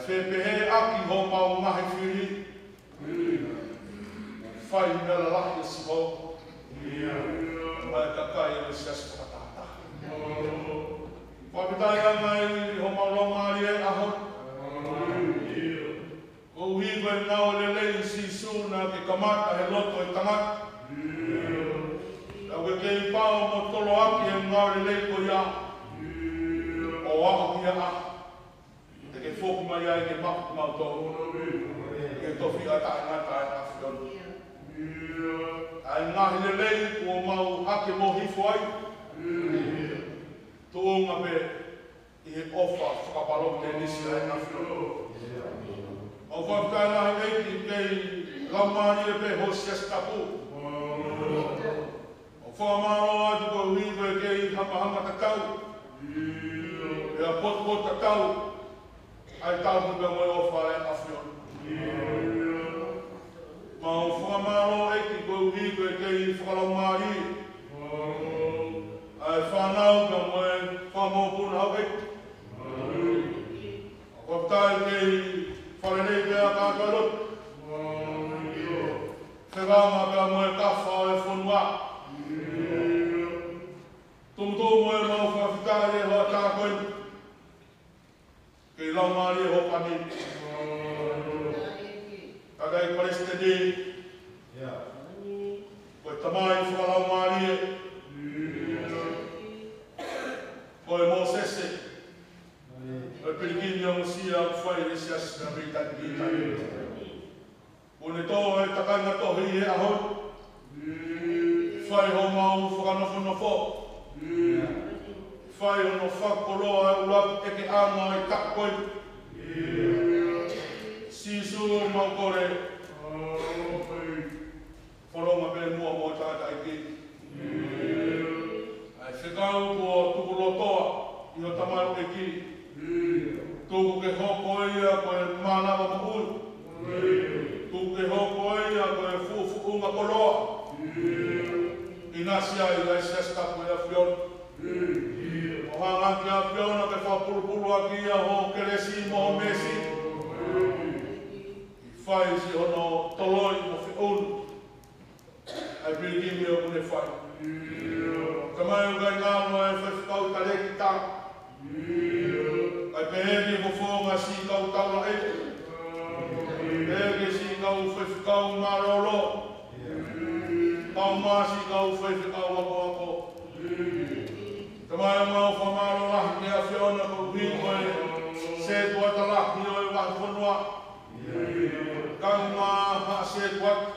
whepehe aki ho mau ngahe whiri. Whai mela lahi a si ho. Mai kakai e sias whakatata. Whapitai angai ho mau longari e aho. Ko higo e nao le lei si suna ke kamata he loto e tangata. Tau ke kei pao mo tolo aki e ngau le lei ko ia. O aho ki a a. Te ke whoku mai ai ke maku mau tō. Ke tofi a tae ngata e awhion. Ai ngahi le lei ko mau hake mo hifo ai. Tōnga pe i he ofa whakaparo te nisi ai awhion. O whakatau nahi eiki kei laumari e pe ho sias tapu. O whamaro atu ko higo e kei hanga takau. E a pot takau. Ai tau muka moe ofa e awhion. Ma o whamaro eiki ko higo e kei whakalaumari. Ai whanau ka moe whamopuna hau eiki. O whakatau kei wharenei pia kākarot. Whekama pia moe kawha e whonua. Tumutō moe mau whawhikai e hoa kākoin. Kei laumari e hopani. Kakai Palestine. Koe tamai whakalaumari e. Koe Mosese. Koe Pirikini o Musia whai e sias na Britan Britan. Kone tō e takainga tohi e aho. Whai ho mau whakanofo. Whai ono whakoloa e ulapu eke anga e kakoi. Sisu mau kore. Whoronga pe mua mo tātai ki. Ai whekau ko tukulotoa i o tamaru e ki. Tuku ke hoko ia koe manawa mo ui. Tuku ke hoko ia koe fuunga koloa. Inasi ai lai siastapu e a whion. O hanga ki a whiona ke whapurupuru aki ia ho keresi mo mesi. I whai si ono toloi mo whiun. Ai pirikimi o kune whai. Kamai o kai ngāno e whewhikau tareki tā. Ai peheri ho whonga si kau taula e. Peheri si kau whewhikau maroro. Kau masi kau whewhikau ako ako. Kamai o mau whamaro lahi ki a whiona ko hiko e se tuata lahi o e wahi whanua. Kau ngā ha se tuata.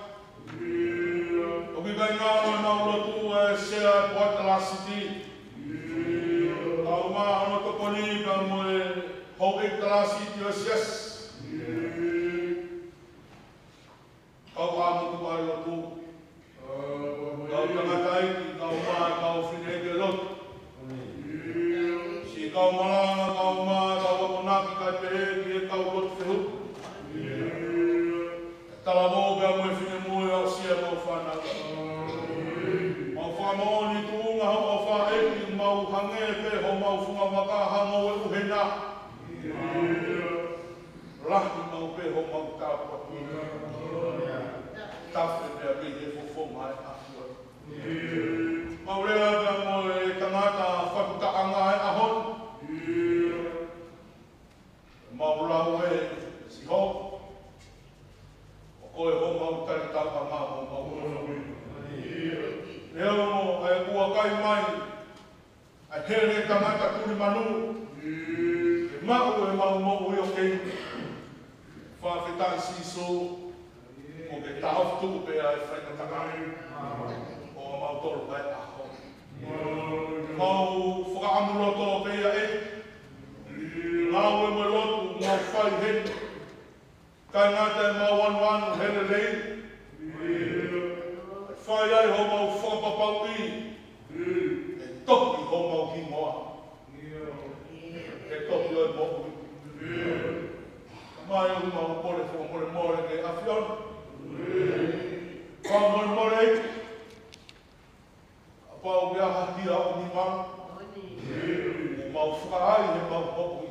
O ki kai ngāno e mau lotu e se a tuata la siti. Kau māhono to koni ka moe hau e talasi ti o sias. Kau āmutu ai lotu. Kau tangatai ki kau maa kau whine ke lotu. Si kau malanga kau maa kau wakonaki kai pehe ki e kau lotu whihu. Tala mō pia moe whine moe au sia mau whanau. Mau whamoni tuunga hau au wha eki mau hange pe ho mau whunga waka hango e uhena. Lahi mau pe ho mau tāpua ki. Tawhe pia pe he fofo mai ahua. Mau rea pia moe tangata whakutaanga e ahon. Mau lau e si ho. O koe ho mau tari tauka ngā ho mau. Reo mo e kua kai mai. Ai here tangata kuri manu. E mau e mau mo ui o kei. Whawhetai siso. O ke tau tuku pe ai whaina tangani. O mau toro kai aho. Mau whakaamuroto pe a e. Nau e me lotu mau whai heni. Kai ngata e mau wanu hele lei. Whai ai ho mau whakapapau i. E toki ho mau ki moa. E toki oi mo ui. Mai o mau pore whakapore more ke a whion. Whakapore more e. A pau mea hati au ni mau. O mau whakaai he mau mo ui.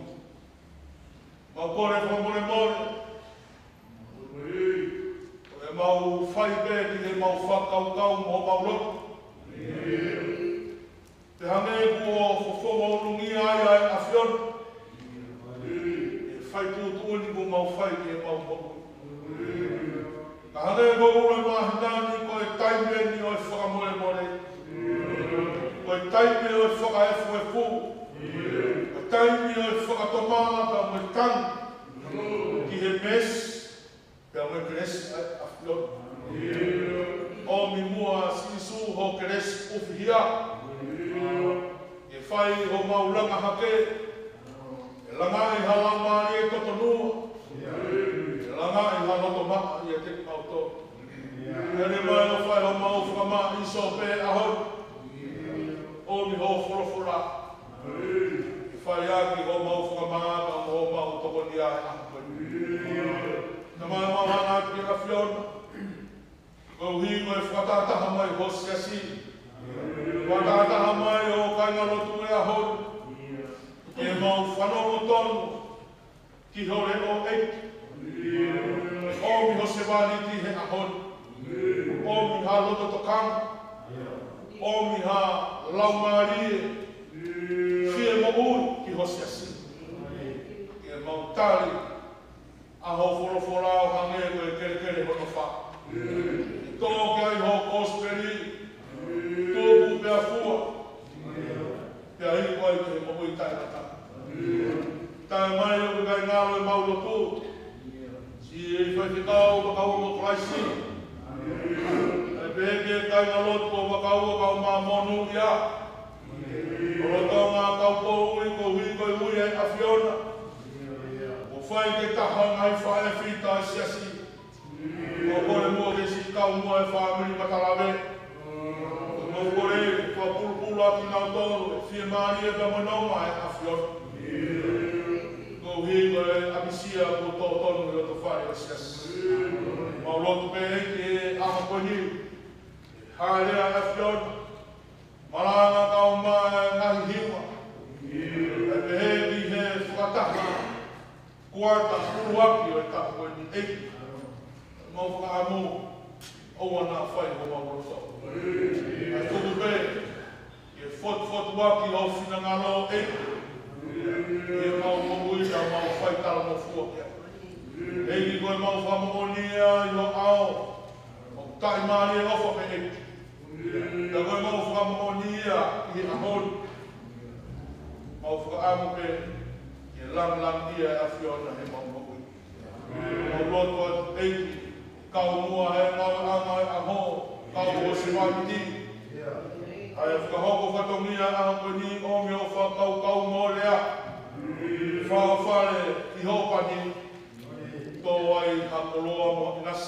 Mau kore whamone mone. E mau whai bēki he mau whakaukau mo mau lotu. Te hange kua whawhoma urungia ai ai a whiona. E whai tūtua ni ko mau whai ki he mau moku. Ka hange kua ura mahinani ko e taime ni o e whakamore mone. Ko e taime o e whakaefu e pū. Ko e taime o e whakatomanga ka mo e tangi. Ki he mes. Pea mo e keres a whiona. O mi mua sisu ho keres uwhihia. E whai ho maulanga hake. E langa i hala maari e totonua. E langa i hala to maa i a te kauto. E re mai o whai ho mau whakama i so pe ahoi. O mi ho whorofora. E whai aki ho mau whakama ka ho mau tokoni ai ahoi. Na mai mahana ki a whiona. Ko hi ko e whakataha mai ho siasi. Whakataha mai o kainga rotu e ahoi. E mau whanongo tonu. Ki hore o eiki. O mi ho se wani ti he ahoi. O mi ha loto tokanga. O mi ha laumarie. Fie mo ui ki ho siasi. E mau tari. Aho whorofora o hange ko e kere kere hono wha. Tō kai ho kosperi. Tōku pia fua. Pia hi koe ke mo ui tainata. Tai mai o kai ngāro e maulo tū. Si e whai te kau wakau mo kraisi. E pēke kai ngalotu o wakau o kau mā monu ia. Oro tau ngā kau tō ui ko hui koe ui e a whiona. Whai ke taha ngai whae whita e siasi. Ko kore mua ke si kau mua e whaamiri matarawe. Ko kore kua pulpula ki nau tōru e whia maari e ka manoma e a whiona. Ko hi ko e amisia ko tō tonu e roto whae e siasi. Mau lotu pe eiki e ama koni. Hārea e whiona. Maranga kau maa ngahi hiwa. E pehebi he whakataha. Kuarta uruaki o e tapu e ni eiki. Mau whakaamu oua nā whai ho mau roto. Ai tuku pe, e whot waki au whina ngalo eiki. E mau mongui a mau whai tala mo fuakia. Eiki koe mau whamongonia i ho ao. O tai maari e ofa pe eiki. Ia koe mau whamongonia i ahoni. Mau whakaamu pe, lang ia a whiona he mau mokui. Mau roto at eiki, kau mua he ngau anga e aho, kau o se wāmiti. Ai a whakahoko whatongia a koe ni o me o whakau mō lea. Whawhare i hopani, tō ai hakoloa mo inas.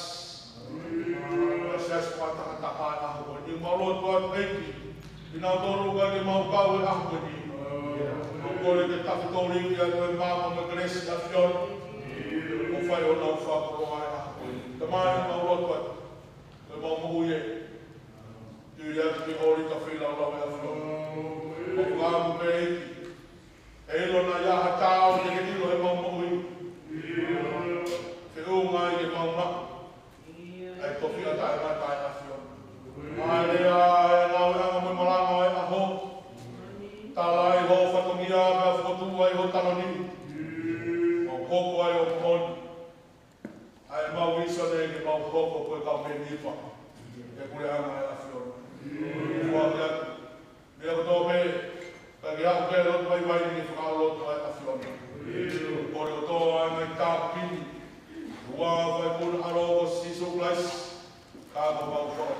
A seas whatahataha e aho koe ni. Mau roto at eiki, ina toru ka ke mau kau e aho koe ni. Kore ke tafi tōri ki a koe māma me kresi a whiona. O whai o nau whakoroa e aha koe. Ka mai mau roto atu. Koe mau muhu e. Tui atu ki hori ka whilau lau e a whiona. O whaamu me eiki. E ilo na iaha tāo te ke tilo he mau muhu i. Te unga i ke mau maku. Ai tofi a tae mai tae a whiona. Ai rea e ngau e anga mui maranga e aho. Tala i ho whatongia mea whotu ai ho taloni. O koko ai o moni. Ai mau isa ne ke mau koko koe kau me nipa. E kure anga e a whiona. Kua ki atu. Mea koto me, ka ki aku kere rotu mai mai ni whakao rotu ai a whiona. Kore o tō ai mai tāpini. Rua vai kura aro o siso glais. Ka ko mau whakao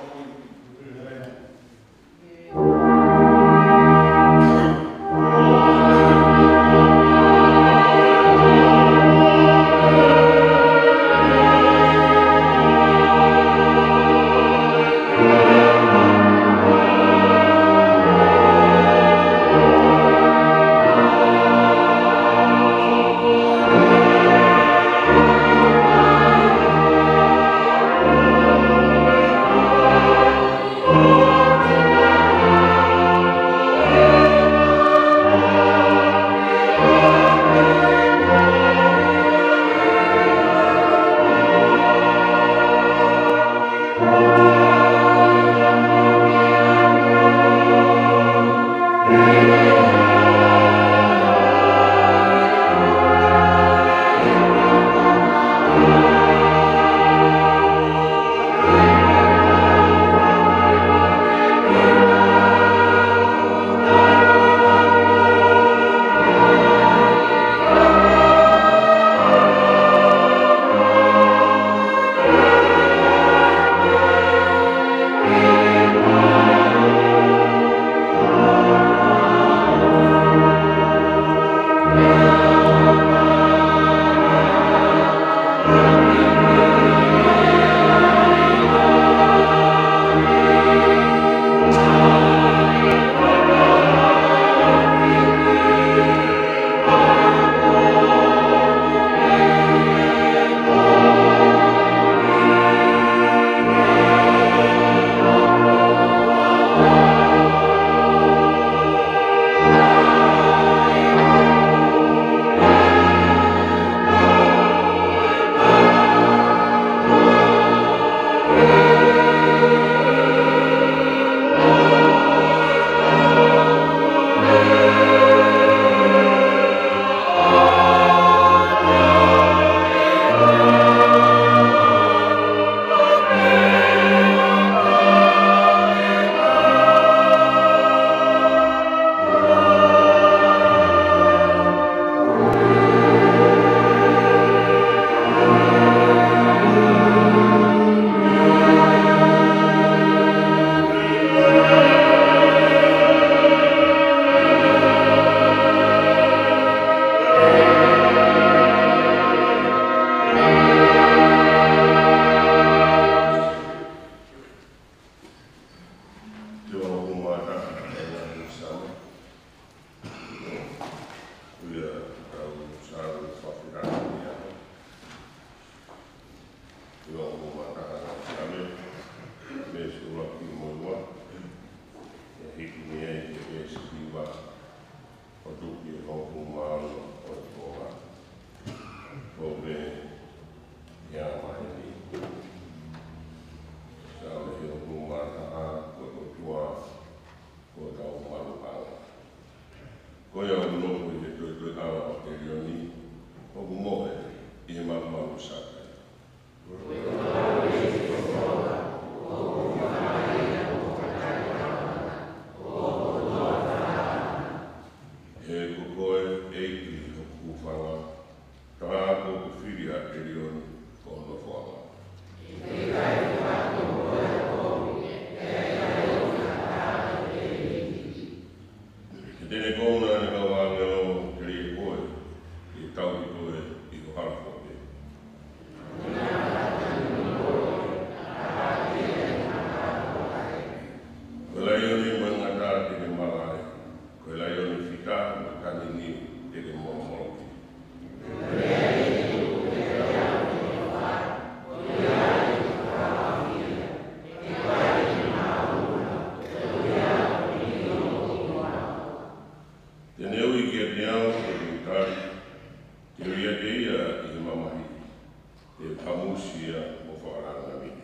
ia i mamahi e pamusia o whaaranga mini.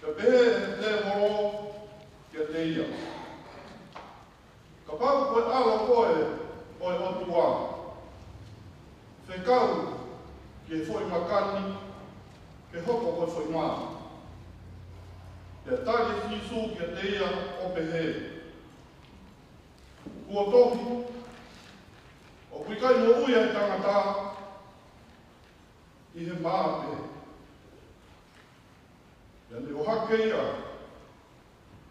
Ka pehe te moro kia te ia. Ka pau koe ala koe o e otua. Whekau ki e foi makani, ke hoko koe foi maa. Kia tari e fisu kia te ia o pehe. Kua tohi, o kui kai mo uia i tangata, i he maa pehe. Ia ne o hake ia,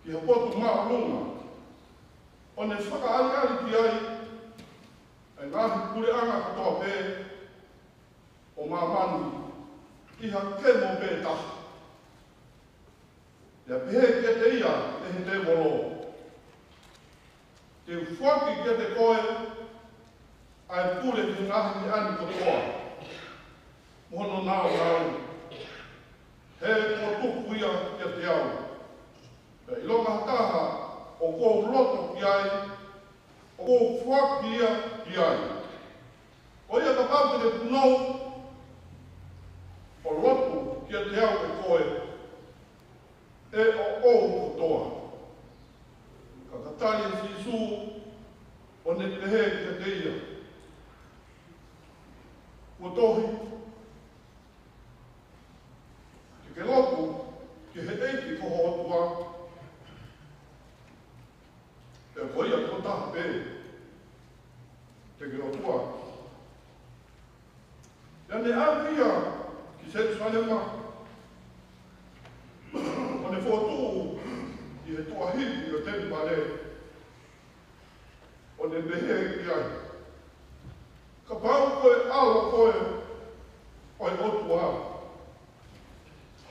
ki ha potu maa lunga, o ne whaka ali ki ai, ai ngahi kure anga katoa pē, o maa manu, i ha kemo pē taha. Ia pehe kia te ia, e he te molo. Te uwhaki kia te koe, ai pure ki ngahi ni ani katoa. Mono nao nao. He ko tuku ia kia te au. Pea ilonga hataha o kou loto ki ai, o kou whaki ia ki ai. O ia ka pāpere te punou, o loto kia te au e koe, e o kotoa. Ka katari e sisu, o ne pehe kia te ia. Ua tohi, ke loku, ke he eiki koho atua, e koia ko taha pē, te ke atua. Ia ne awhia ki Jerusalema, o ne whotu i he tuahiki o teni pare, o ne behe ki ai. Ka pau koe alo koe, o e otua.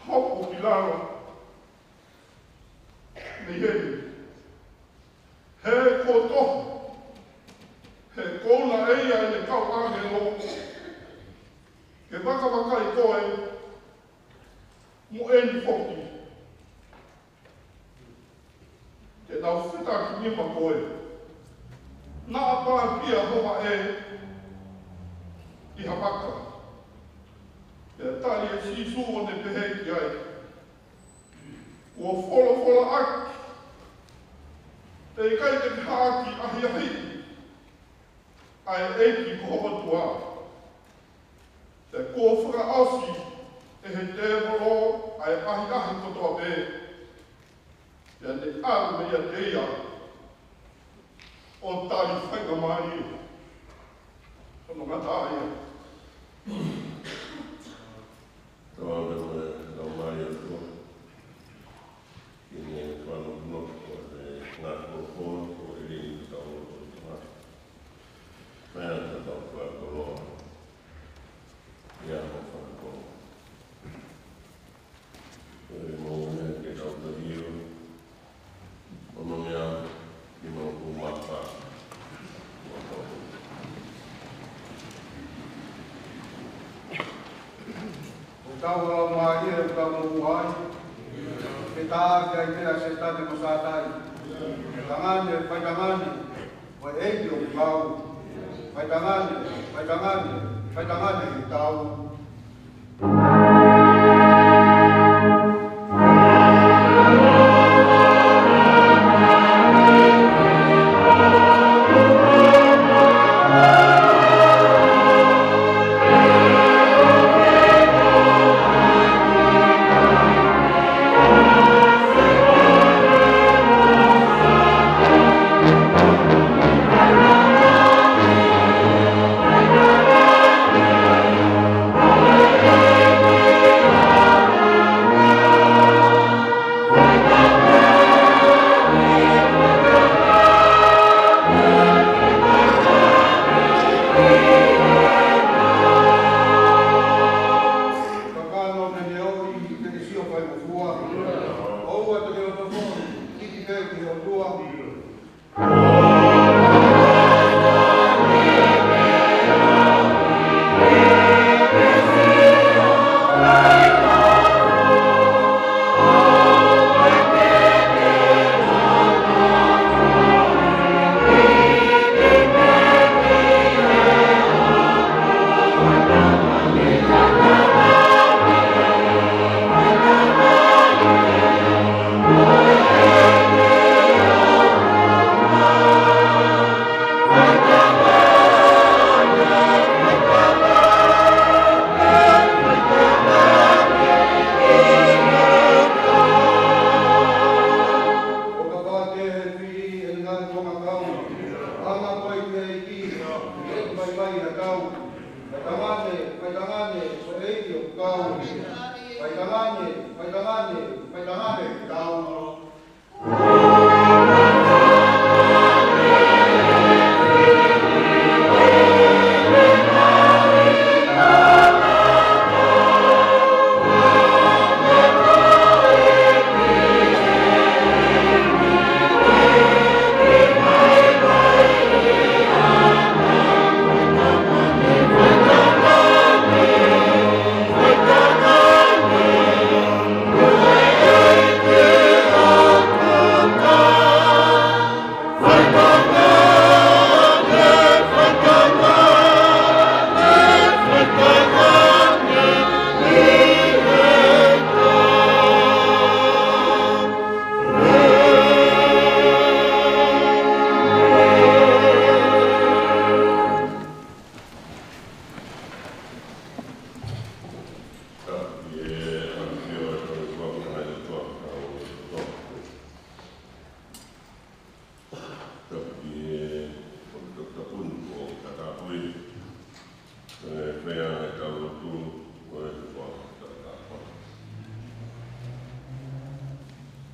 Hopo ki laro, ni hei. He koto, he kouna eia e ne kau angelo, ke waka i koe, mu eni foki. Ke nau whita ki nima koe, na apā kia hoa e, i hapaka. Ia tali e sisu o ne pehe ki ai. Ua whola aki. E kai te hāki ahi. Ai eiki ko homatua. Te kua whaka ausi e he te molo ai ahi kotoa pē. Ia ne aru mea te ia. O tali whainga mai. Tono ngata ia. Toa me koe lau mai o toa. Ki ne whanu noto e ngā kōkoa ko e ringi tau o toa. Mea ta tau whakoloa. Ia mo whakoloa. E mo mea ke tau ta hio. Ono mea ki mo ku mapa. Tau ala mai e tau mo ai. Ke tā kia i tea se tate mo sātai. Tangane, pai tangane. Wai eiki o kau. Pai tangane, pai tangane. Pai tangane i tau.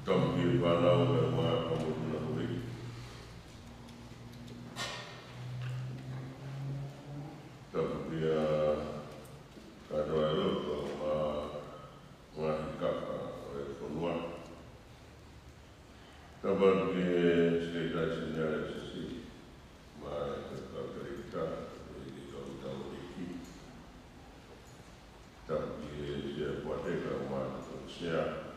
Tampi whanau e maa kamutuna hui. Tampi a katoa e loko ngahi kaka o e whanua. Taban ki State National SSC maa e kakarita e ki kautau iki. Tampi e se puateka maa sea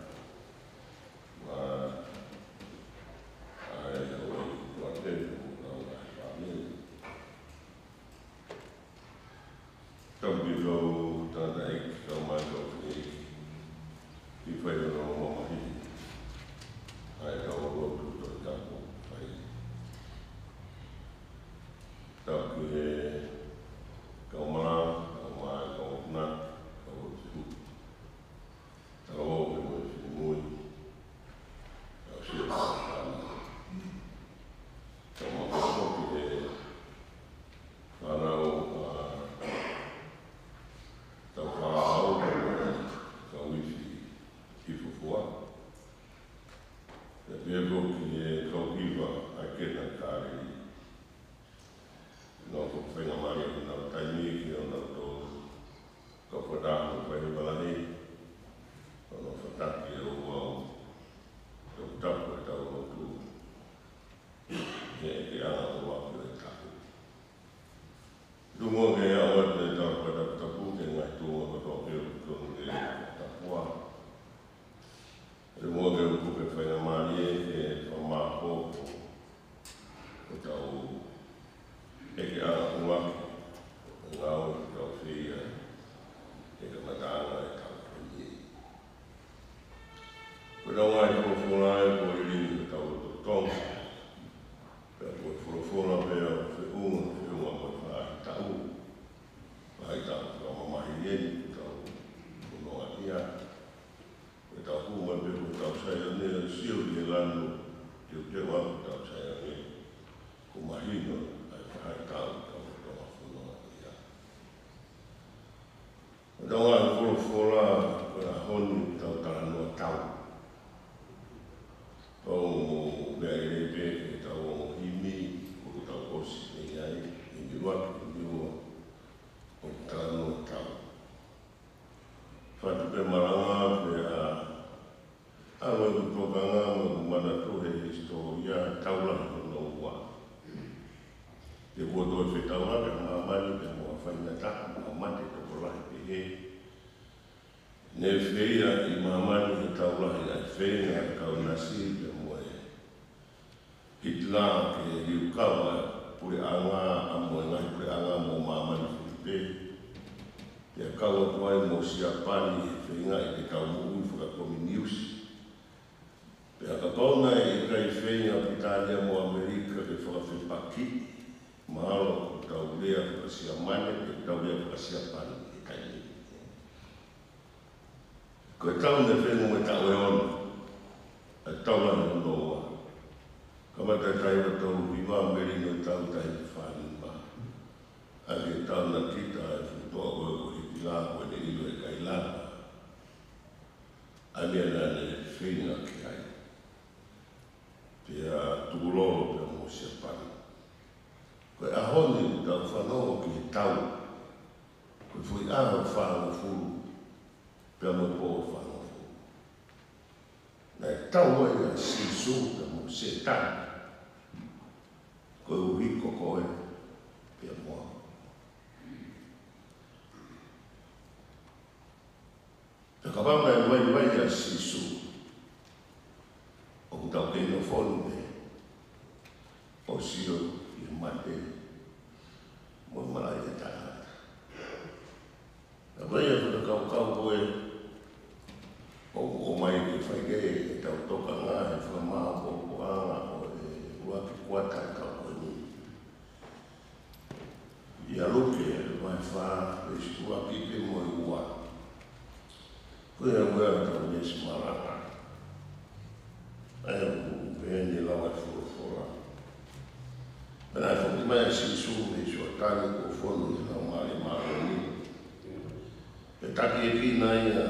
Taki e kina ia,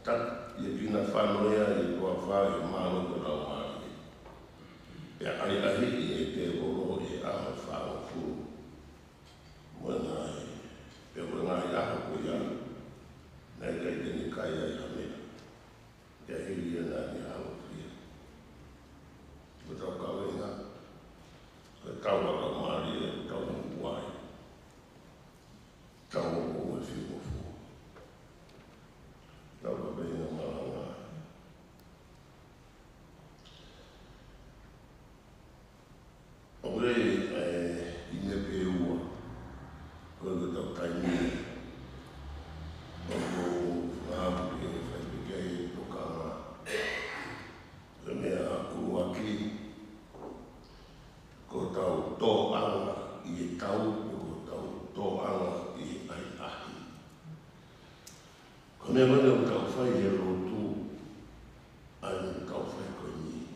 tak ia kina whanoia i tua whai malo e ai ahi e te oro e aha whao fu. Mwana e wanga i aha ko ia, nei kai tini kai ai hamea. Te hiri e nani hao fia. Ko tau kawenga, ko tau waka maari e tau nguai. Tau o e whimo fu. Tau ka wenga maranga. Aure i ne pe ua, ko e tau taimi, o ko ngāpu e whaipikei tokanga, e mea kurua ki, ko tau tō anga i e tau, ko tau tō anga i e ai ahi. Ko mea mana o tau whai e rotu, ai o tau whai koe ni,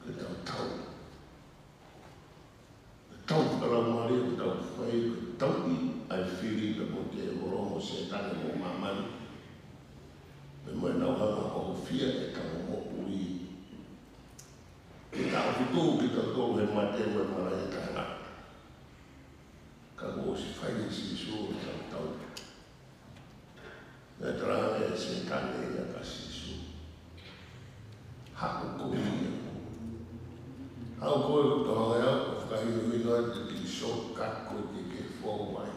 ko tau tau. Tau wharamari o tau whai, ko tau i ai whiri ka mo te moromo se tane mo mamani. Me moe nau hanga o whia e tau mo ui. Ki tau whitu ki tau tō he mate mo e mara e tanga. Ka mo si whai si su o tau tau. Me trana e se tane e ka si su. Haku ko ia. Hau koe o tohanga ea, o whakahino inoa te ki so kako ke whauwai.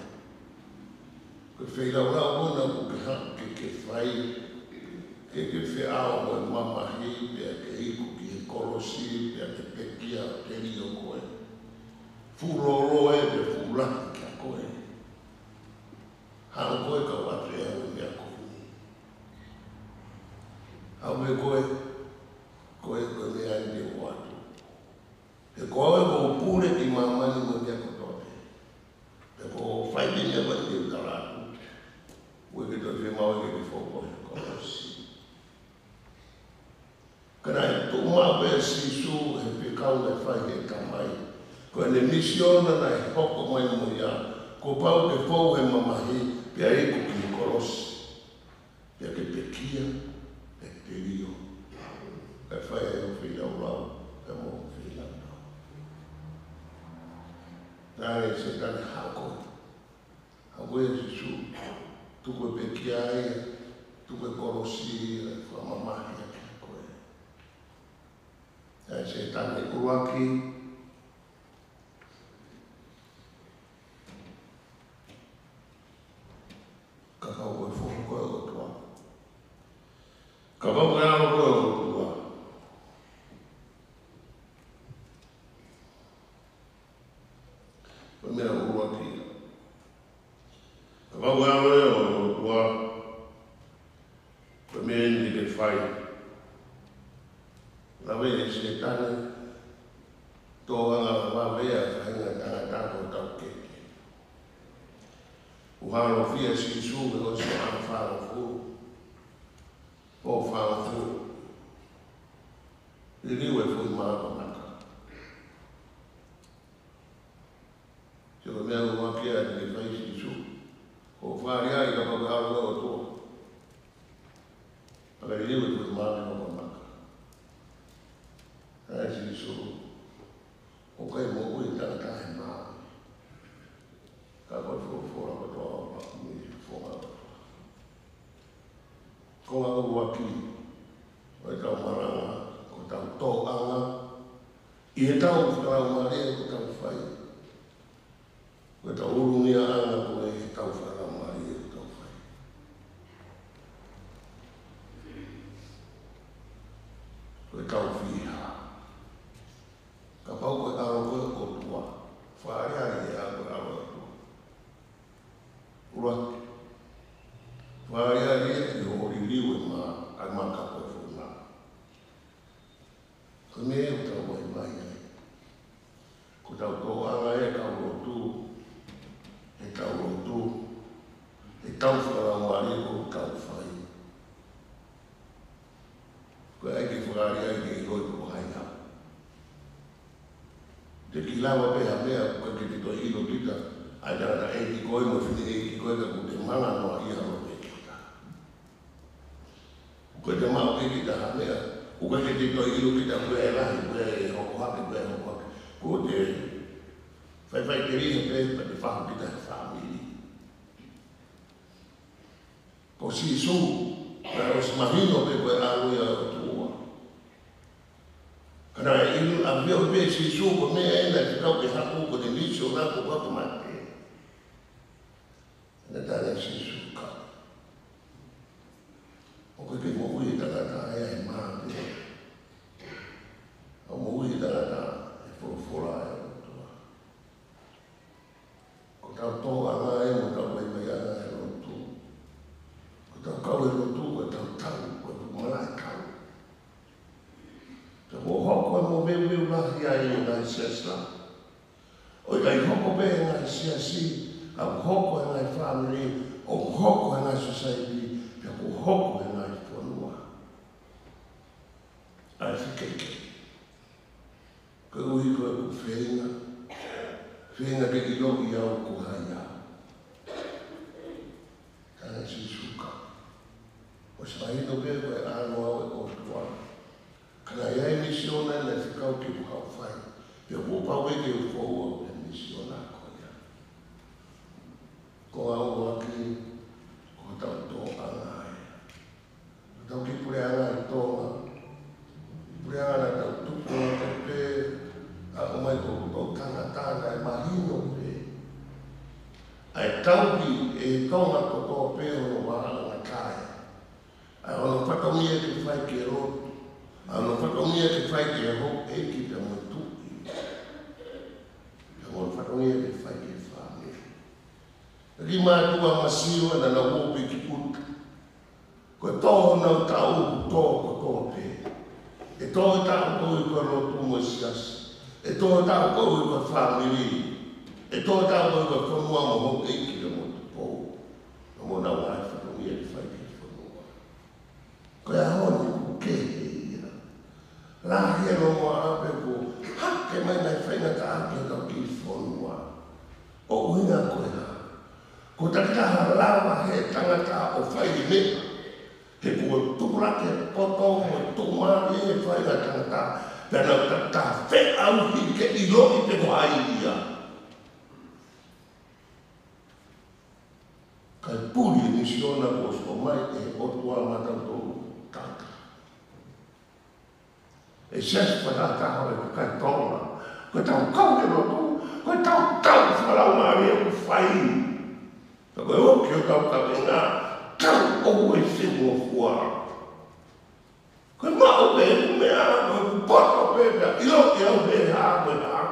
Ko whailau rau ona ko ke hake ke whai, ke whiao o e mamahi, pia ke iku ki he korosi, pia ke pekia o te rio koe. Furoro e te furaki kia koe. Hau koe ka wate ea o mea koe ni. Hau me koe mea i te watu. E koe ko pure ki mamani mo te kotote. E ko whaiti ni apa te utaratu. Ue ke to te mau ke te whoko he korosi. Kana e tō mawe si su he pekau e whai he kamai. Ko e le misiona na e hoko mai mo ia. Ko pau ke fau he mamahi pia e ko ki korosi. Pia ke pekia e te rio. E whai e o whilau rau e mo whilau. Nāre se tane hako. Hako e sisu. Tuko e pekiai, tuko e korosi, e whamamahi a kia koe. Nāre se tane uruaki. Kakao koe whoku koe o tua. Kakao koe ano koe o tua. Mea uruaki. Ka wau ea o tua, ka mea ni ke whai. Lawe e se tane, tō anga wawea whainga tangata o tau keke. Uharo fia si su e o se ana whāra fu. O whāra fu. I riu e fui maa maka. Se o mea ua kia e te whai si su. O whaari ai ka whakaharo o tō. Paka i riu e fui maa maka. Ai si su. O kai mo ui tangata he maa. Ka koe fōra katoa o paku mi fōra katoa. Ko ngā ua ki. O e tau maranga. Ko tau tō anga. I he tau whakarau maria ko tau whai. Ko tau urungia anga ko e he tau whakarau maria ko tau whai. Ko e tau whiha. Ka pau koe aro koe o tua. Whaarea i e aro aro tua. Uraki. Whaarea i e hori riu e maa. Ai maa ka koe whuna. Ko me e o tau mai mai ai. Ko tau tō anga e kau rotu. E tau rotu. E tau whakarau maria ko tau whai. Ko e ki whakaria i ke hoi ko haina. Te ki lawa pe ha mea ko ke te to hilo tita. Ai tara e ki koe mo whini e ki koe ka ko te manga noa i haro pe kita. Ko te mau e kita ha mea O ka te toi ilo ki ta koe e lahi, koe e hoko hake, koe e hoko hake. Ko te whai te riha pe, pa te whahu ki ta whamiri. Ko si su, ka o si mahino pe koe aluia o tua. Kana e ilu a vio pe si su, ko mea ena te kau ke haku, ko te nisi o nako waka mate. Na tana si su ka. O koe ke mo ui tangata ea e maa pe. O mo ui tangata e fora e o tua. Ko tau tō anga e mo tau mai mai anga e o tua. Ko tau kau e o tua, ko tau tau, ko tau malai kau. Te mo hoko e mo meu lahi ai o ngai siasla. O i kai hoko pe e ngai siasi, au hoko e ngai family, o hoko e ngai society, pe o hoko e ngai whanua. Ai whikeke. Ka uhi koe ku whenga, whenga ke ki loki au ku hai au. Tana si suka. O se mahino pe koe anu au e o tua. Kana iai misiona na whikau ki ku hau whai. Pe o pau e ke u fōu au e misiona koe ia. Ko au waki, ko tau tō anga ai. Ko tau ki pure anga i tōna. Pure anga na tau tupu na te pe, a o mai ko tō tangatana e mahino pe. Ai tauki e tōna ko tō pe o no wahana na kai. Ai ono whakamia ke whai ke rotu. Ai ono whakamia ke whai ke ho e ki te mo tuki. Ai ono whakamia ke whai ke whame. Rima tua masio na na wopi ki puta. Ko tō nau tau tō ko tō pe. E tō tau tō i kua rotu mo siasi. E tō tau tō i kua whamiri. E tō tau tō i kua whanua mo ho e ki te mo tupo. Na mo nau hai whakamia ki whai ke whanua. Ko e honi ku kehe ia. Lahi e no mo ape ko hake mai nai whainga ta ake tau ki whanua. O uhinga koe ha. Ko takitaha lawa he tangata o whai mea. He kua tupurake poto mo tumari e whainga tangata. Pena ta whe au hi ke ilo i te whai ia. Kai puri ni siona ko so mai e otua mata tō tata. E siasi whatata hore ko kai tōna. Ko tau kau e roto, ko tau whalau maari e ku whai. Ka koe oki o tau tau e ngā, tau o e whimo fua. Koe mao pe e mea, koe ku poto pe pia, ilo e au pe e haa koe haa.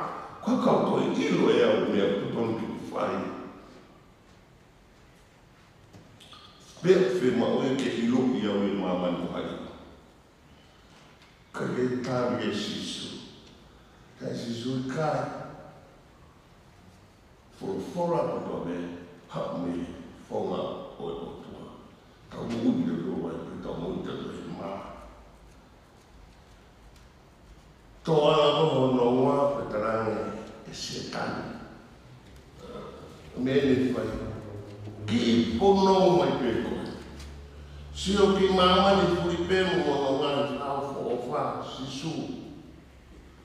Koe kau toi ilo e au mea kutonu ki ku whai. Pea whima o e ke ilo i au e mamani ku hai. Ka ke tāri e sisu. Kai sisu i kai. Fora ko tō me. Ha me whonga o e otua. Tau mui te roa e tau mui te roa e maa. Tō ana koho no ngā pe tarange e se tani. Mene whai. Ki pono mai pe koe. Sio ki mamani furi pe mo no ngā whao o wha sisu.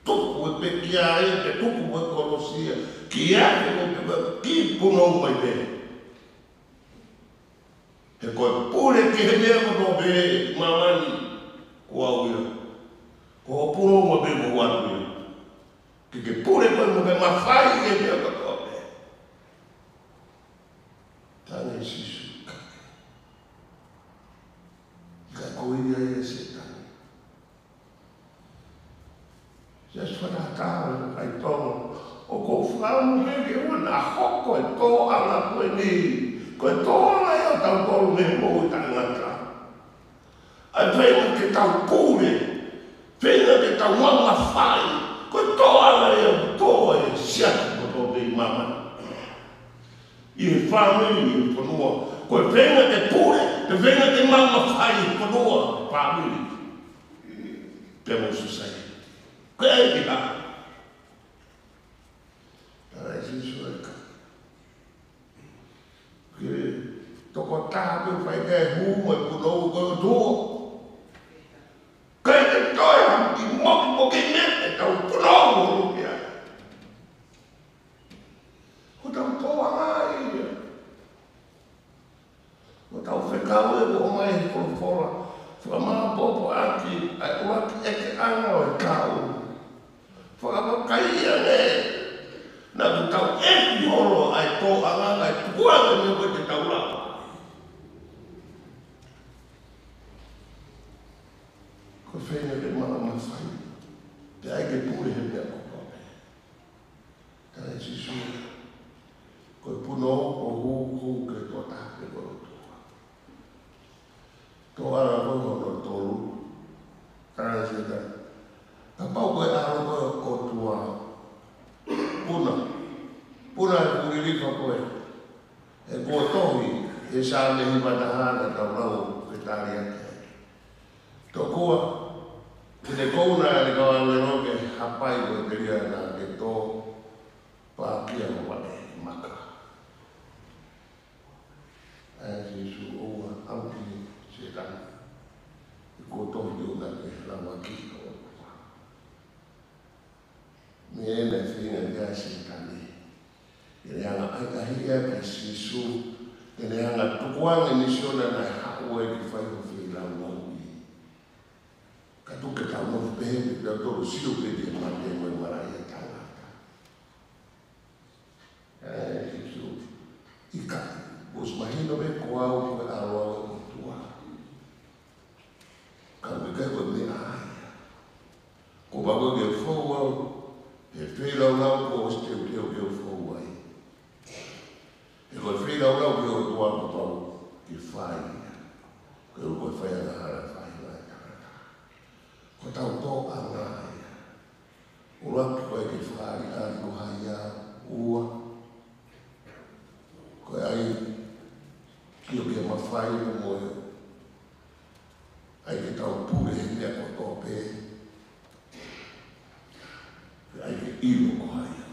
Tuku e pe kia e te tuku e kolosia. Ki ake o te ki pono mai pe. He koe pure ki he mea koto pe mamani kua uia. Ko puro mo pe mo watu ia. Ki ke pure koe mo pe mawhai e mea koto pe. Tane sisu kake. Ka koe ia e se tane. Jas whanakawa e kai tono. O ko whaamu heke ua na hoko e tō ana koe ni. Koe tōna e o tau tōru me mo i tangata. Ai whenga ke tau pūre. Whenga ke tau mama whai. Koe tōana e o tō e siaki ko tō te i mama. I he whamiri i whanua. Koe whenga ke pūre. Te whenga ke mama whai i whanua. Whamiri. Te mo susai. Koe e ki ha. Tara e sisu e ka. Ke toko tāpe whai kai hūma i punou koe o tō. Kai te tō e te anga o e kau. Whakapakaia ne. Nā ku tau e ki horo ai tō anga ai tukuanga me koe te taurapa. Ko whenga te maa mawhai. Te aike pūre he mea kopape. Tāne si sura. Koe puno o hū ke tō tāke koe o tōa. Tō ara koe hono tōru. Tāne si tā. Ka pau koe aro koe o tōa. Puna. Puna e pūriripa koe. E koe tohi. E sāne hi matahana tau rau ke tāri ake. Tō koa. Te kouna e kawa weroke hapai koe te ria nā ke tō pāpia o wane maka. Ai Jesu oua auki se tana. I ko tohi o nake lawa ki o kwa. Me ene whina nia se tani. I reanga aikahia ka Jesu. I reanga tukuanga nisiona na hao e ki whaiho whi lawa ui. Ka tuke tau no pehe me tau toro sio pe te mate mo e marai e tangata. Jesu. Ika. Os mahino me koau koe aroa o tua. Ka me kai koe me aia. Ko bako ke fau au. E whelau lau ko os teo teo ke o fau ai. E koe whelau lau ke o tua ko pau. Ke whai. Koe o koe whai ana hara whai mai tangata. Ko tau tō anga aia. O rapi koe ke whari ari o haia ua. Koe ai kio ke mawhai o moe. Ai ke tau pūre he mea ko tō pē. Ai ke ilo ko haia.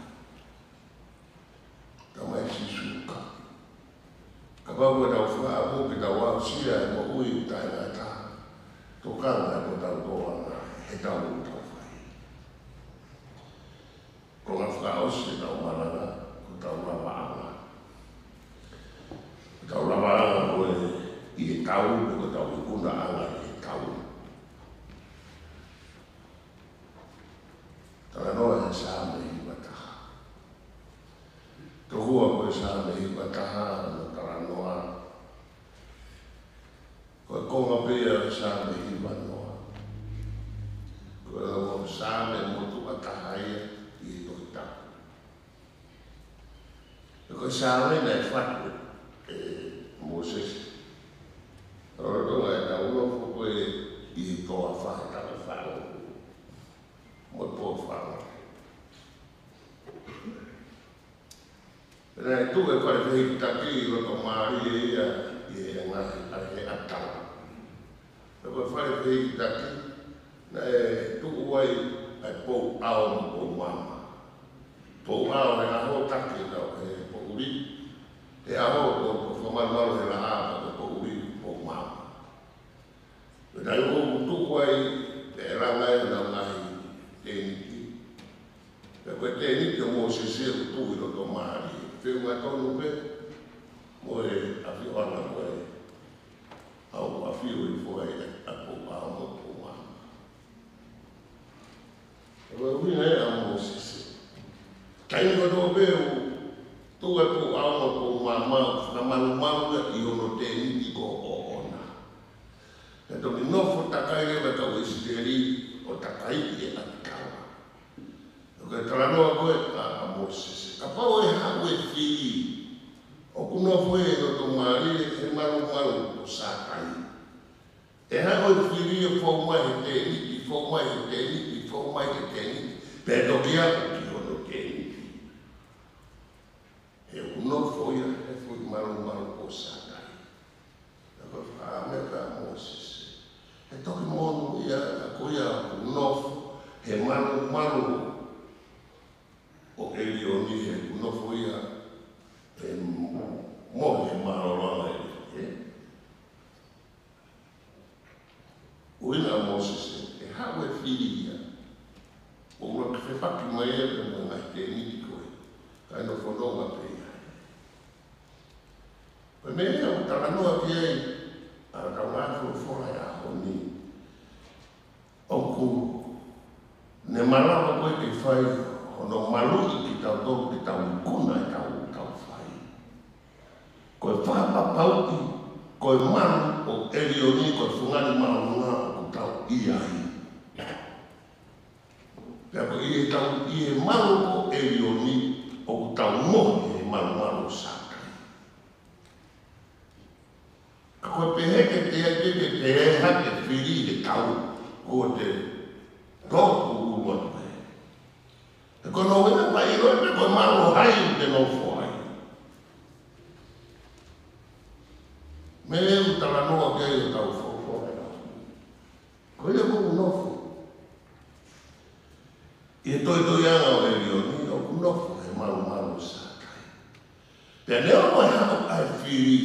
Tamai si suka. Ka pau e tau whaa mo ke tau au sia e mo ui utai ngā tā. Tō kanga e ko tau tō anga he tau u tau whai. Ko ngā whaa osi tau maranga ko tau rawa anga. Tau lama anga koe i e tau, me ko tau i kuna anga i e tau. Tana noa e sāme i wataha. Tohua koe sāme i wataha no tana noa. Koe konga pia sāme i wanoa. Koe o sāme motu wataha ia i e tohi tau. Koe sāme nei whatu. Moses. Ora tonga e tau lofo koe i toa whahe tala whao. Mo tō whao. Pena e tu e whare whehi taki i roto maari e ia i e ngahi ahe atala. E koe whare whehi taki na e tu uai ai pou ao mo pou mama. Pou ao e aho taki tau e pou uri. E aho ko whamanaru he la hapa ko uri o mama. E tai o tuku ai e ranga e na ngahi teniki. E koe teniki o mo sese o tuku i roto maari. Whiunga tonu pe, mo e awhio ana koe. Au awhio i fwoi a po ao mo po mama. E koe uina e a mo sese. Taini ko tō pe o tu e po ao ko mama na malu i ono te ni ko o ona. E to ni nofo takai e ka o isteri o takai e a kawa. Ko e tranoa ko a Moses. Ka pau e ha e fi. O ku nofo e no to mari e malu o sakai. E ha o fi e fo mai te ni fo mai te ni fo mai te ni. Pe to kia ki ono te ni. E uno foi e foi malu o sakai. E ko fa me ka Moses. E toki monu ia a koia uno he malu o eli o ni he uno foi e mo he malu e. Uina Moses e hawe filia. O ua ke whaki mai e mo ngai te niki koe. Kai no whanonga pe. Koe mea o taranoa ki ei, a ka ngātu o whora e aho ni. O ku me malawa koe te whai, ono maluki ki tau tō, ki tau kuna e tau whai. Koe whakapapauki, koe manu o Elioni, koe whungani maunga o tau iai. Pea ko i e manu o Elioni, o tau mohi e manu sakai. Ka koe peheke te hake whiri e tau, ko te tōku ua koe. E kono wena pa i roe pe koe manu hai te nofo hai. Me u tala noa kei o tau whoko. Koe le kuku nofo. I toi anga o Elioni, o kunofo he maru sakai. Pea leo mai hako ai whiri,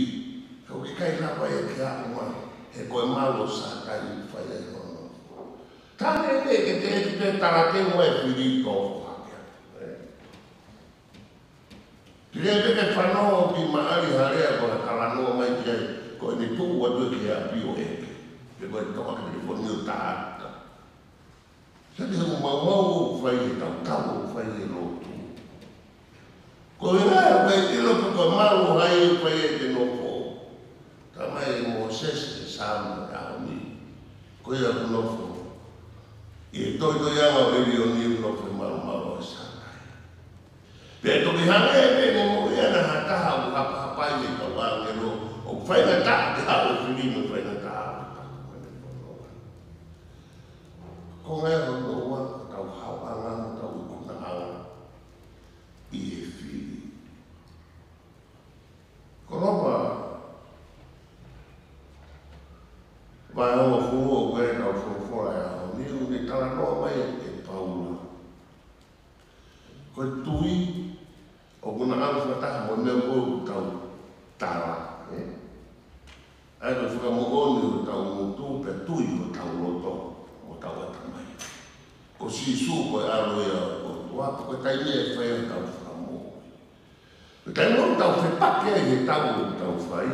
kau ki kai lapa e ke ako mai, he koe maru sakai i whai e kono. Tāne ke te tarake mo e whiri tōko hapea. Tire ke whanau ki maari harea koe kalanoa mai ki ai, koe ni tuku atu e ke api o eke. Ke koe toka ke te whoni o tāta. Sa te hu mau o whai e tau o whai e lotu. Ko e rai whai e lotu koe maru hai e whai e te nofo. Ta mai e Moses e Sama e Aoni. Ko e aku nofo. I toi anga o Elioni e nofo e maru e sakai. Pea toki hanga e pene mo e ana hataha o hapahapai e tau angelo. O whai na taha te hao e whirino whai na taha. Ko ngai hono ua, tau hauanga, tau ikuna anga, i e whiri. Ko ropa, vai hongo furu o koe tau furufora e aho, niru ni tala noa mai e paula. Koe tui, o kuna anga whataha mo neu koe tau tala. Ai koe whakamogoni o tau mutu, pe tui o tau loto. Tau atamai. Ko sisu koe aro ia o tuapa, koe taini e whai o tau whakamo. Koe taini o tau whepake e tau o tau whai.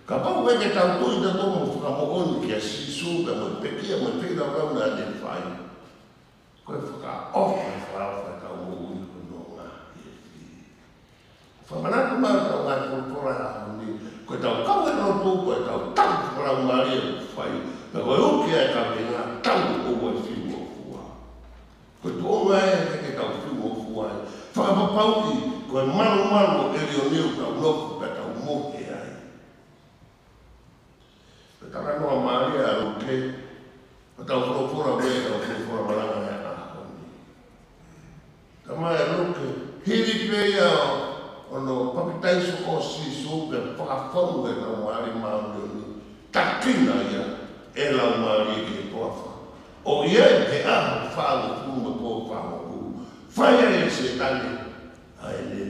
Ka pau e ke tau tui da tomo whakamo oni ki a sisu, ka mo pekia, mo whira rauna a te whai. Koe whaka ofa e whai tau mo uni ko no ngā i e whiri. Whamanatu mara tau ngā kōkora a honi, koe tau kau e no tū, koe tau tau wharau ngāri e whai. Ka koe uki e ka penga tau o ua whiu o fua. Koe tuonga e ke tau whiu o fua e. Whakapapauki koe maru Elioni o tau nofu pe tau mohe ai. Pe tara noa Maria a ruke, pe tau whorofora me tau whorofora maranga e ahoni. Ka mai a ruke, hiri pēia ono papitaiso o sisu pe whakawhonu e tau Maria Maurioni. Takina ia. E lau maari ke toafa. O ia te aho whālo kuma tō whālo kū. Whaia e se tani. Ai ne.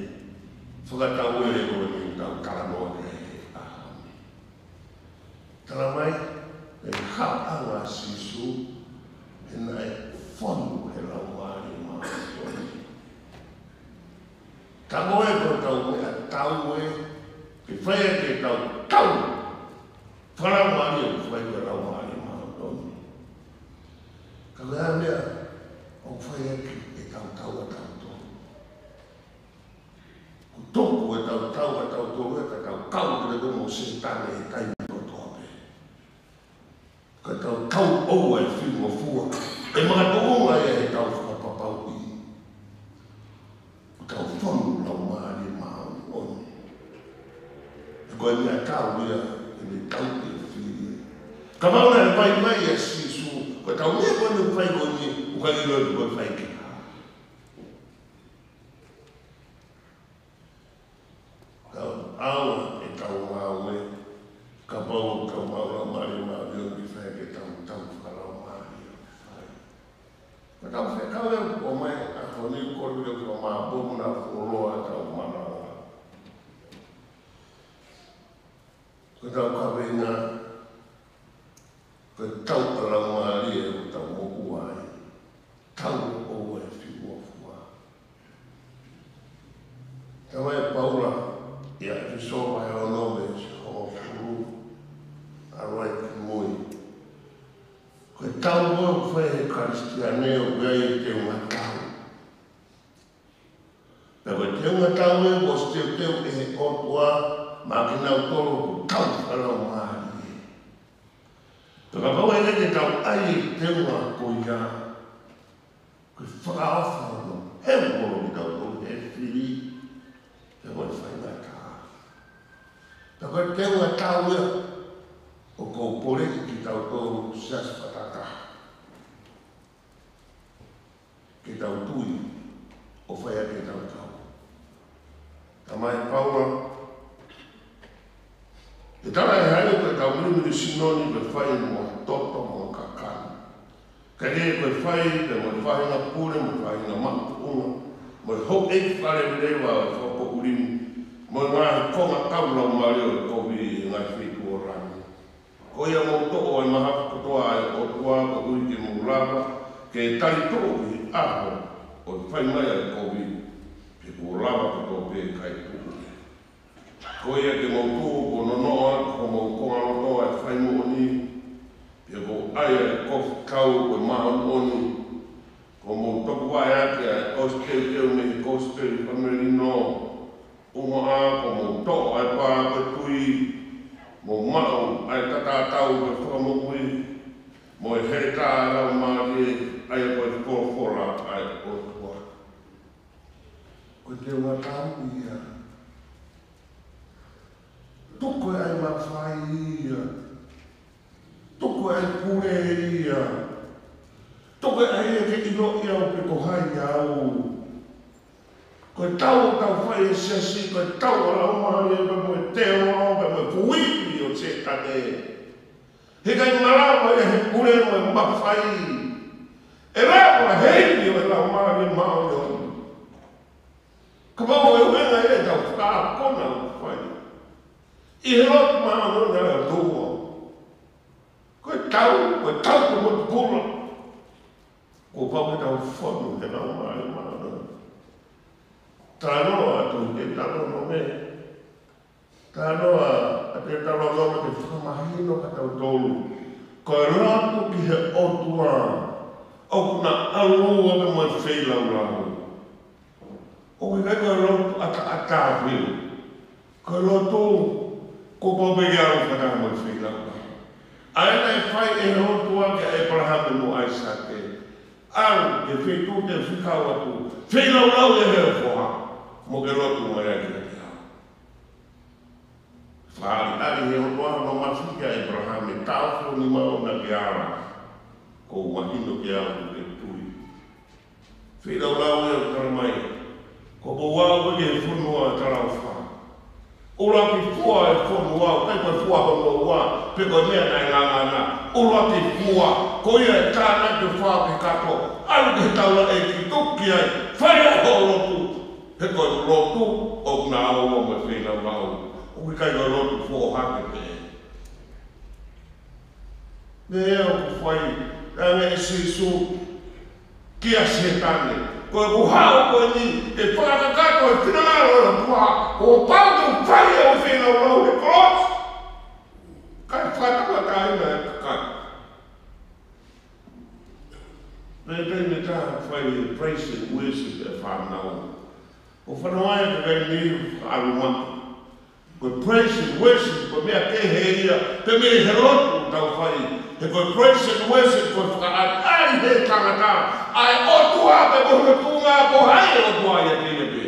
Whakatau e koe ni tau karanoa ke he ahoni. Tara mai, e haanga sisu, e nai whanu he lau maari maari. Tango e koe tau me a tau e, ke whaia ke tau. Whanau maari e whai koe lau maari. Ka lea mea, o whai eki e tau a tau tō. Ko toku e tau a tau tō, e ka tau kau kere domo se tane e taimi o tōpe. Ka tau oua e whiu o fua, e mga tōnga e tau whakapapau i. Ko tau whanu lau maari maari oni. E koe mea tau ia, e me tau e whiri. Ka mauna e pai mai e sisu, ko tau mea koe me whai koni, uka i roi koe whai ki. Ka aua e tau maue, ka pau ka maura maari maari o ki whai ke tau whakarau maari o ki whai. Ka tau whai kawe o mai a honi kori o ki o maa bomuna o roa tau manawa. Ka tau kawe ngā, ka tau alau maari e o tau moku ai. Tau o e whiu o fua. Ka mai Paula, ia te sopa e o nome se hongo furu, aroi ki mui. Koe tau o whae e Karistia aneo gai te unga tau. Peko te unga tau e o steu teu e o tua ma ki nau tolo ku tau whalau maari. Peko kau e te tau ai te unga ko ia. Koe whakaawha no heu koro ki tau tolo e whiri. Peko e whainga tā. Peko te unga tau e o kou pore ki tau tolo sias patata. Ki tau tui o whaia ki tau tau. Ta mai paura. E tala e hae koe tau mirimiri sinoni me whai mo toto mo kakani. Ka rea koe whai te mo whai na pure, mo whai na matu unga. Mo hou e whare rewa e whako urimi. Mo ngā konga kaula o mareo e kovi e ngai whiku o rangi. Ko ia mo toko e maha kotoa e o tua ka ui ke mo lava. Ke tari toko i aho o whai mai e kovi. Ke ko lava kotoa pe kai puku. Ko ia ke mo toko ko nonoa, ko mo konga nonoa e whai mo ni. Ke ko aia e kofi kau ko maha oni. Ko mo toko wai ake e kosteu teu me kosteu pamerino. Uma a ko mo toko e pā ko tui. Mo mau ai tatatau ko whakamokui. Mo e he tā rau maari ai ko e kōwhora ai o tua. Ko te unga tau ia. Toko ai mawhai ia. Toko ai pure ia. Toko ai e ke ino ia o pe ko hai au. Koe tau whai e siasi, koe tau ala umari e mo e teo au, mo e kuipi o te kane. He kai marawa e he kure mo e mawhai. E rawa heini o e la umari e mao e onu. Ka mau e wenga e tau whakakona o whai. I he lotu mao no nara tua. Koe tau ko mo te pula. Ko pau e tau whanu he la umari e mao. Tānoa atu te talono me. Tānoa a te talono me te whakamahino ka tau tolu. Koe rato ki he otua. Au kuna alua me mai wheilau lau. O i kai koe roto ata whiu. Koe roto ko paupege au whakaka mai wheilau lau. Aena e whai e rotua ke Abraham mo Aisake. Au e whetu te whikau atu. Wheilau lau e hea whoha. Mo ke rotu mai ake ake hao. Whaari ari he hotoa no mawhika Abraham e tāwhio ni mao na ke ara. Ko wahino ke au ke tui. Whirau lau e o taramai. Ko po wau ke whunua tarau wha. Ura ki fua e whunua, kai koe fua hono ua, pe koe mea nai ngangana. Ura ki fua, ko ia e tāna ke wha ke kato. Alu ke taula e ki tuki ai, whai a ho rotu. He koe rotu o ngā aua me whenau rau. O ki kai koe rotu fō hake pe. Me eo ku whai, rangi e sisu, kia se tane. Koe ku hao koe ni, e whakakato e whinangaro e tua, o pautu whai o whenau rau e kros. Kai whatawa taina e kakai. Me tei me tā whai e praise and worship e whanau. O whanawai ka kai niru arumaki. Koe praise and worship, koe mea ke heia, pe mea he rotu tau whai. He koe praise and worship, koe whakaari he tangata. Ai otua pe koe tunga ko hai otua ia tine pe.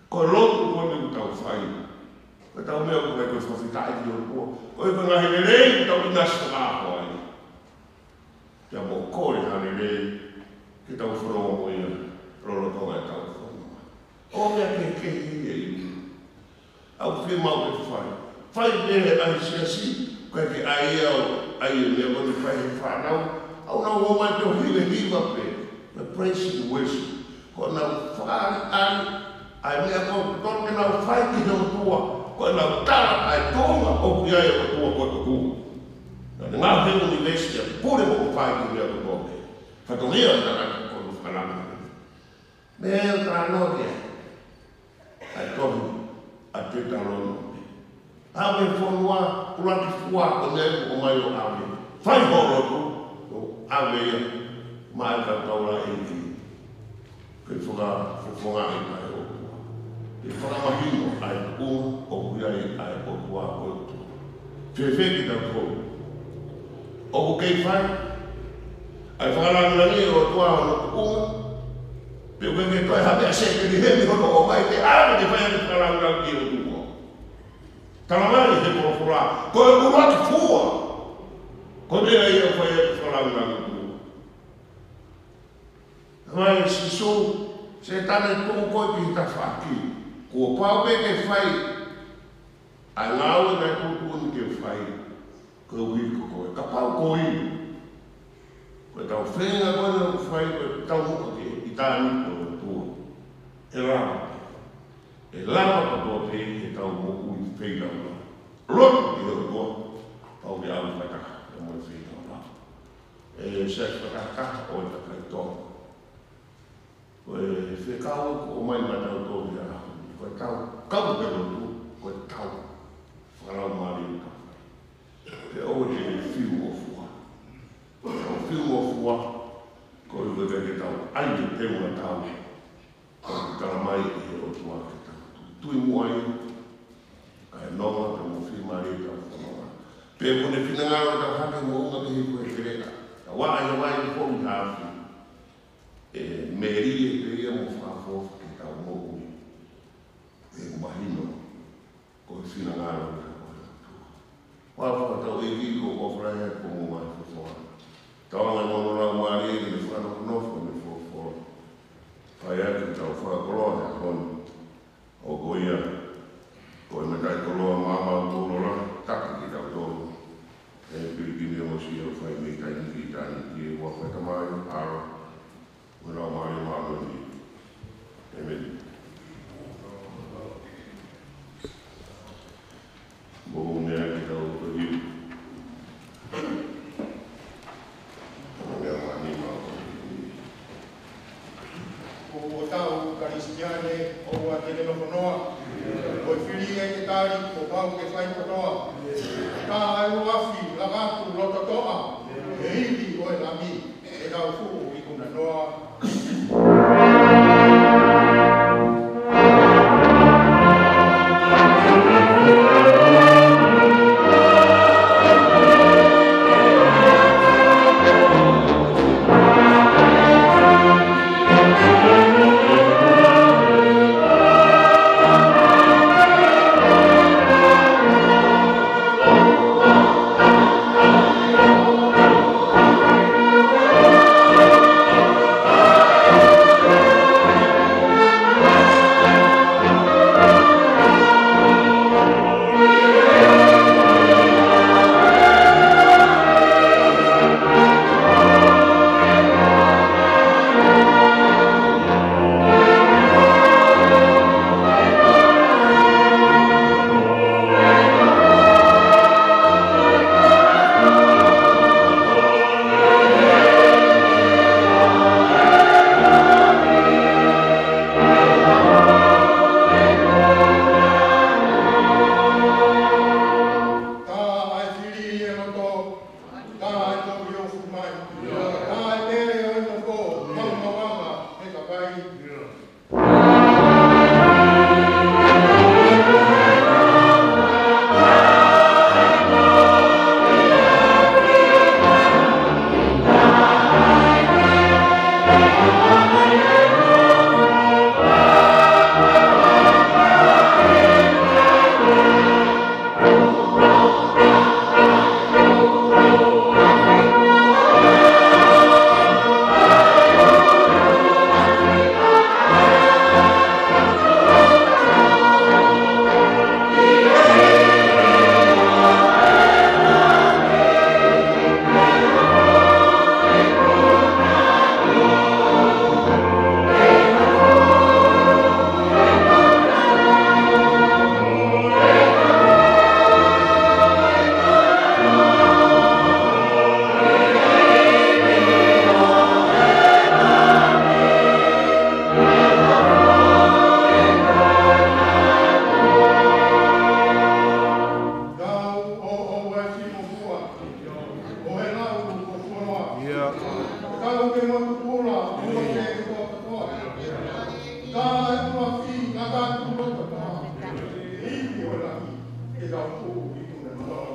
Koe rotu koe me tau whai. Koe tau mea koe koe whawhitai ki o kua. Koe koe ngahi rei tau inasu ako ai. Kia mo kore hane rei. Ki tau whanau mo ia, roro tonga e tau whanau. O mea ke hii e iu. Au whi mau e whai. Whai mere ai siasi, koe ki ai au, ai e mea wani whai he whanau. Au nau o mai teo hiwe hiwa pe. Me praise and worship. Ko nau whaari ai, ai mea kau toke nau whai ki heo tua. Ko nau tara ai tonga o ki ai o tua koto tua. Ngā heo ni lesia, pure mo whai ki heo tua. Whatongia i tara kono whananga. Mea o tāno rea. Ai tohi a te tarono. Awe whanua, uraki fua o neku o mai o awe. Fai horo tu, awea, mai ka taura e ki. Ke whunga e kai o kua. E whakamahino ai o kuiai ai o kua o tu. Whiwhi ta kou. O ku kei whai, ai whakarangirangi o tua o no kuunga. Pe koe ke koe hape a seke ni hemi hono o mai te ara te whai ane whakarangirangi o tua. Talamani he porofura, koe uraki fua. Ko mea ia whai ane whakarangirangi o tua. Mai sisu, se tane tō koe ki ta whaki. Kua pāu pe ke whai, ai ngāwe nai tūtūni ke whai, ka ui ko koe, ka pāu koe i. Koe tau whenga koe na whai, koe tau muka ke i tāni koe tua. E rama. E lama ka tua pe, e tau moku i whenga ua. Roto i hau tua, pau ke alu whaitaka, e moe whenga ua. E sek whakaka, o i takai tōna. Koe whekau ko o mai matau tōni a hau. Koe tau, kau te rotu, koe tau. Whakarau maari o tau. Te o te whiu o fua. O whiu o fua, koe koe ke tau. Ai te teua tau. Koe karamai e he o tua ke tau. Tui mua i, ka e nonga te mo whiu maari o tau whanonga. Pe kone whinangaro tau hake mo unga te hiku e kereka. Ka waa i wai i hou i hawhi. Meri e te ia mo whakafofu ke tau mo ui. E mahino, ko e whina ngāra o te koe tua. Wāwhaka tau e hiko o whraia ko mo mai whawhora. Tau angai mono rau maari e me whanako nofo me whawhora. Whai ake tau whakakoroa he honi. O ko ia, ko e me kai koroa māmau tōrora, taka ki tau tōru. E pirikini o si o whai me kai niki tāni ki e wawhai tamai, aro. Wera mai māma ni. Amen. Mo mea ki tau ko hiu. Mea mani māma ni. O tau Karistiane o a te leno konoa. O i whiri e te tāri o pau ke whai konoa. Tā ai o afi la mātu loto toa. E hiki o e lami. E tau fu i kuna noa. Kau ke mo pula, mo ke ko ko. Kau mo fi, kau ku ko ko. Ini ora. Ke kau ku itu na.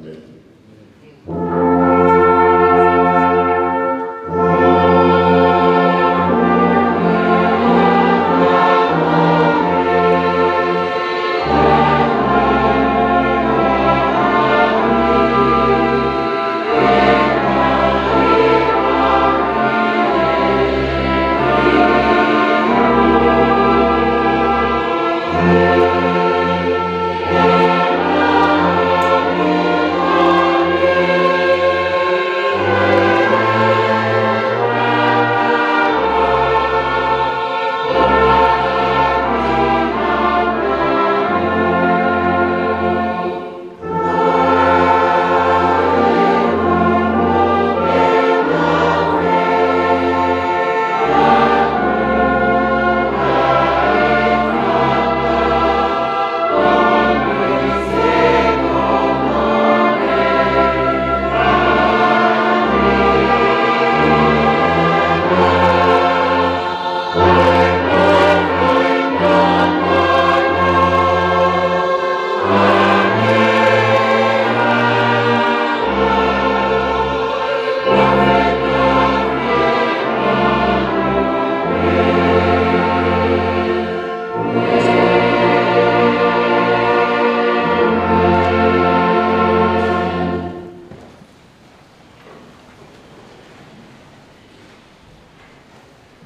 Amen.